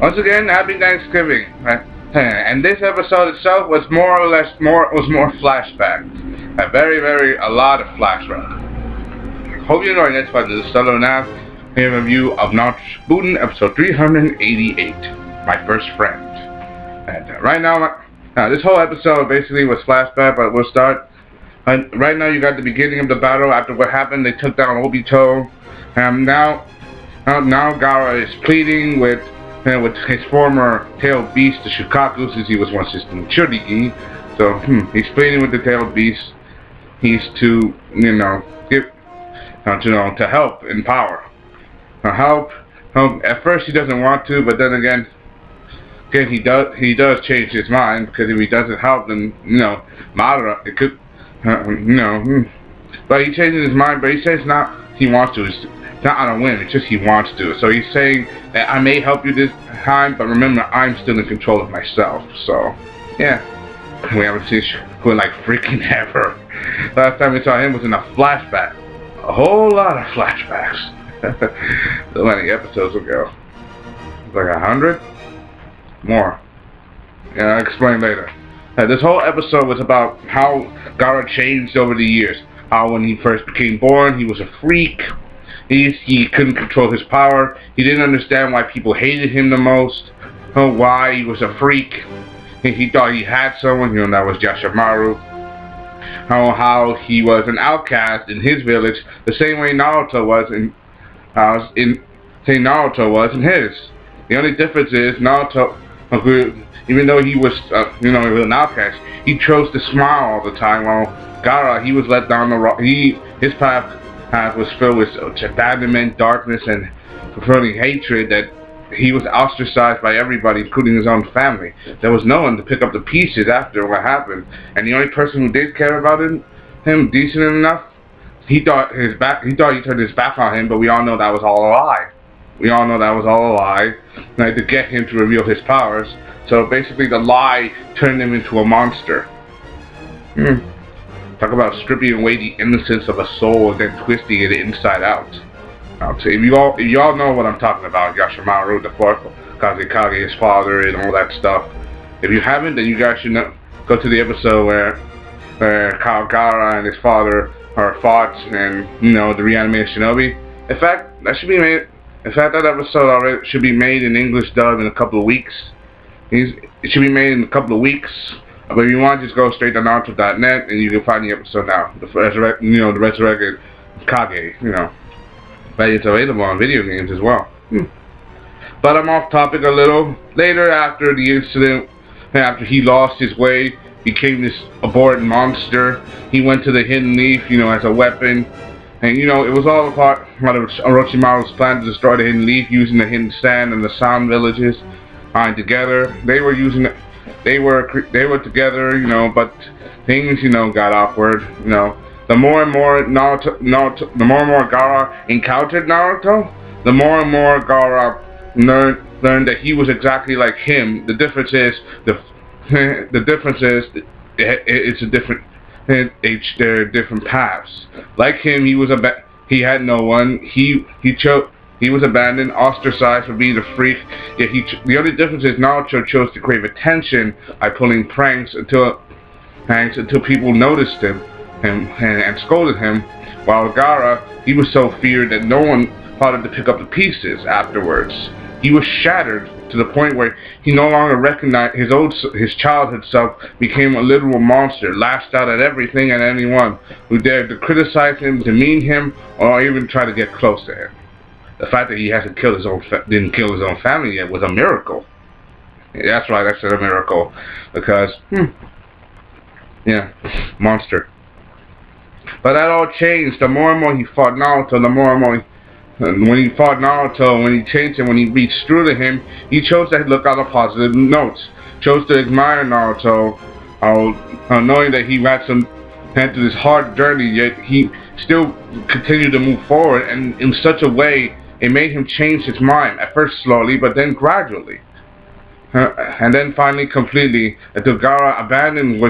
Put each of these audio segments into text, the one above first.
Once again, happy Thanksgiving. And this episode itself was more flashback. A lot of flashback. Hope you're enjoying this, but this is Sellavin now. Here a review of Naruto Shippuden, episode 388, My First Friend. And right now, this whole episode basically was flashback, but we'll start. Right now, you got the beginning of the battle. After what happened, they took down Obito. Now Gaara is pleading with his former tailed beast, the Shukaku, since he was once his Shuriki. So he's pleading with the tailed beast. He's to to help in power. Help. At first he doesn't want to, but then again he does change his mind, because if he doesn't help, then Madara, it could But he changes his mind. But he says not he wants to. It's not on a whim. It's just he wants to. So he's saying that I may help you this time, but remember I'm still in control of myself. So yeah, we haven't seen Shippuden like freaking ever. Last time we saw him was in a flashback. A whole lot of flashbacks. So many episodes ago. Like 100? More. Yeah, I'll explain later. This whole episode was about how Gaara changed over the years. How when he first became born, he was a freak. He couldn't control his power. He didn't understand why people hated him the most. Why he was a freak. He thought he had someone, that was Yashimaru. How he was an outcast in his village, the same way Naruto was in his. The only difference is Naruto, even though he was, he was an outcast, he chose to smile all the time. While Gaara, he was let down the road. His path was filled with abandonment, darkness, and fulfilling hatred. That he was ostracized by everybody, including his own family. There was no one to pick up the pieces after what happened, and the only person who did care about him decent enough, he thought he turned his back on him. But we all know that was all a lie. Like, to get him to reveal his powers. So basically, the lie turned him into a monster. Talk about stripping away the innocence of a soul and then twisting it inside out. So if you all know what I'm talking about, Yashimaru, the fourth Kazekage, his father, and all that stuff. If you haven't, then you guys should go to the episode where Gaara and his father are fought, and the reanimated shinobi. In fact, that should be made. In fact, that episode already should be made in English dub in a couple of weeks. It should be made in a couple of weeks. But if you want, just go straight to Naruto.net and you can find the episode now. The resurrected Kage, But it's available on video games as well. But I'm off topic a little. Later, after the incident, after he lost his way, became this aborted monster, he went to the Hidden Leaf, as a weapon. And it was all a part of Orochimaru's plan to destroy the Hidden Leaf using the Hidden Sand and the Sound Villages together. They were together, but things, got awkward. The more and more Gaara encountered Naruto, the more and more Gaara learned that he was exactly like him. The difference is they're different paths. Like him, he had no one. He was abandoned, ostracized for being a freak. Yet the only difference is Naruto chose to crave attention by pulling pranks until people noticed him and scolded him. While Gaara, he was so feared that no one bothered to pick up the pieces afterwards. He was shattered to the point where he no longer recognized his childhood self, became a literal monster, lashed out at everything and anyone who dared to criticize him, demean him, or even try to get close to him. The fact that he didn't kill his own family yet was a miracle. Yeah, that's right, I said a miracle, because monster. But that all changed. The more and more he fought Naruto, when he fought Naruto, when he changed him, when he reached through to him, he chose to look on the positive notes. Chose to admire Naruto, knowing that he had through this hard journey, yet he still continued to move forward, and in such a way, it made him change his mind. At first slowly, but then gradually. And then finally, completely, until Gaara abandoned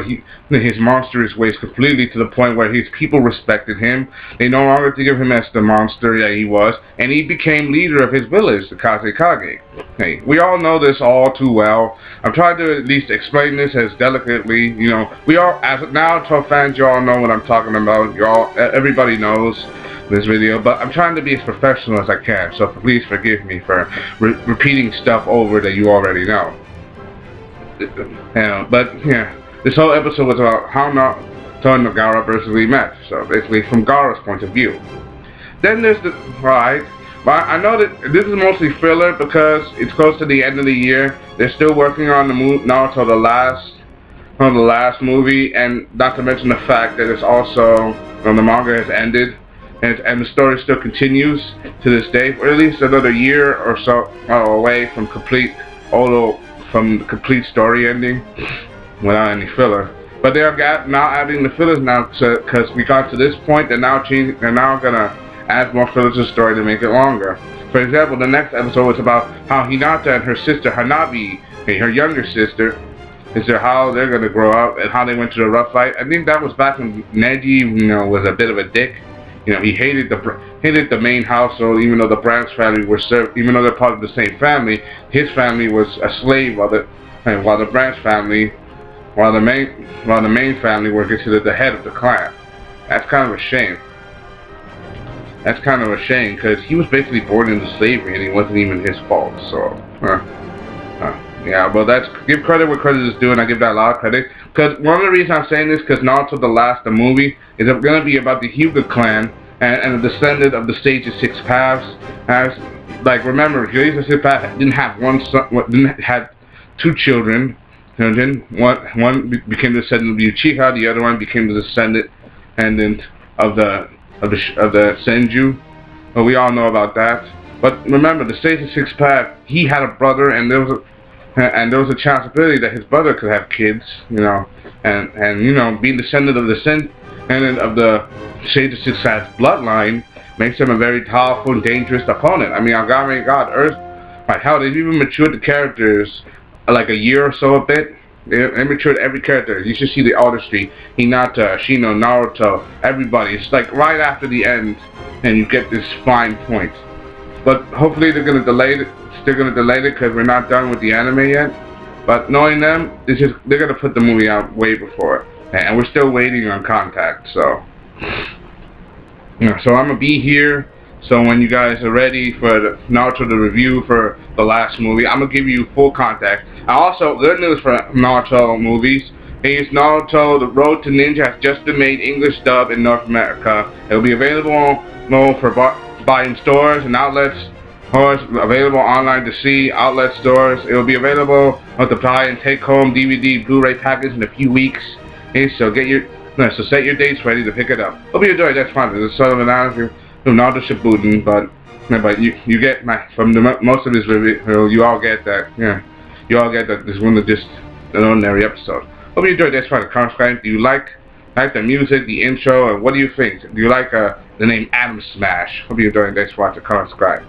his monstrous ways completely to the point where his people respected him. They no longer think of him as the monster that he was, and he became leader of his village, the Kazekage. Hey, we all know this all too well. I'm trying to at least explain this as delicately. You know, we all, as Naruto fans, you all know what I'm talking about. Everybody knows this video, but I'm trying to be as professional as I can, so please forgive me for repeating stuff over that you already know. But yeah, this whole episode was about how Naruto and Gaara basically met, so basically from Gaara's point of view. Then there's the right. But I know that this is mostly filler because it's close to the end of the year. They're still working on the Naruto, the last movie, and not to mention the fact that it's also the manga has ended. And the story still continues to this day, or at least another year or so away from complete story ending without any filler. But they are now adding the fillers now because we got to this point. They're now gonna add more fillers to the story to make it longer. For example, the next episode was about how Hinata and her sister Hanabi, her younger sister, how they're gonna grow up and how they went to the rough fight. I think that was back when Neji, was a bit of a dick. He hated the main household, even though the Branch family were even though they're part of the same family. His family was a slave, while the main family were considered the head of the clan. That's kind of a shame. Because he was basically born into slavery, and it wasn't even his fault. So, yeah, but give credit where credit is due, and I give that a lot of credit. Because one of the reasons I'm saying this, because Naruto the movie is going to be about the Hyuga clan and the descendant of the Sage of Six Paths. Remember, Sage of Six Paths didn't have one son, had two children. One became the descendant of the Uchiha, the other one became the descendant of the Senju. Well, we all know about that. But remember, the Sage of Six Paths, he had a brother, and there was a possibility that his brother could have kids, and being descendant of the Sage of Six Paths bloodline makes him a very powerful and dangerous opponent. I mean, hell, they've even matured the characters like a year or so a bit. They matured every character. You should see the artistry. Hinata, Shino, Naruto, everybody. It's like right after the end, and you get this fine point. But hopefully they're gonna delay it. They're gonna delay it because we're not done with the anime yet. But knowing them, they're gonna put the movie out way before, and we're still waiting on contact. So, so I'm gonna be here. So when you guys are ready for Naruto the review for the last movie, I'm gonna give you full contact. And also, good news for Naruto movies is Naruto: The Road to Ninja has just been made English dub in North America. It will be available for buy in stores and outlets, or available online to see outlet stores. It will be available with the buy and take home DVD Blu-ray package in a few weeks. Okay, so set your dates ready to pick it up. Hope you enjoyed. That's fine. It's sort of an analysis of Naruto Shippuden, but you get from most of this review, you all get that. Yeah, you all get that this one is just an ordinary episode. Hope you enjoyed. That's fine. Subscribe. Do you like the music, the intro, and what do you think? Do you like the name Atom Smash? Hope you enjoyed. Thanks for watching. Subscribe.